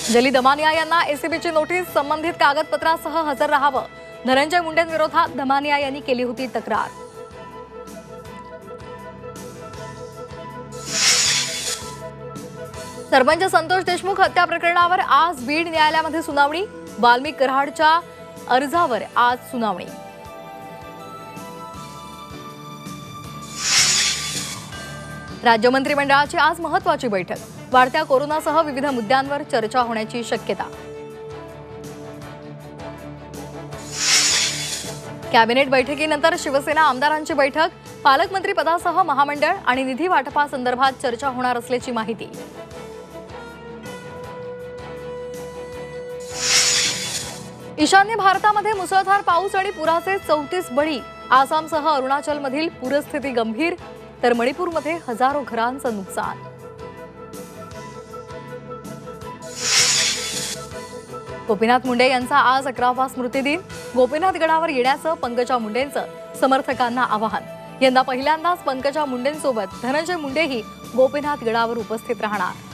अंजली दमानिया यांना एसीबीची नोटीस, संबंधित कागदपत्रासह हजर राहावं. धनंजय मुंडेंविरोधात दमानिया यांनी केली होती तक्रार. सरपंच संतोष देशमुख हत्या प्रकरणावर आज बीड न्यायालयामध्ये सुनावणी. वाल्मिक कराडच्या अर्जावर आज सुनावणी. राज्य मंत्रिमंडळाची आज महत्त्वाची बैठक. वाढत्या कोरोनासह विविध मुद्द्यांवर चर्चा होण्याची शक्यता. कॅबिनेट बैठकीनंतर शिवसेना आमदारांची बैठक. पालकमंत्री पदासह महामंडळ आणि निधी वाटपासंदर्भात चर्चा होणार असल्याची माहिती. ईशान्य भारतामध्ये मुसळधार पाऊस आणि पुराचे 34 बळी. आसामसह अरुणाचलमधील पूरस्थिती गंभीर, तर मणिपूरमध्ये हजारो घरांचं नुकसान. गोपीनाथ मुंडे यांचा आज 11वा स्मृतिदिन. गोपीनाथ गडावर येण्याचं पंकजा मुंडेंचं समर्थकांना आवाहन. यंदा पहिल्यांदाच पंकजा मुंडेंसोबत धनंजय मुंडेही गोपीनाथ गडावर उपस्थित राहणार.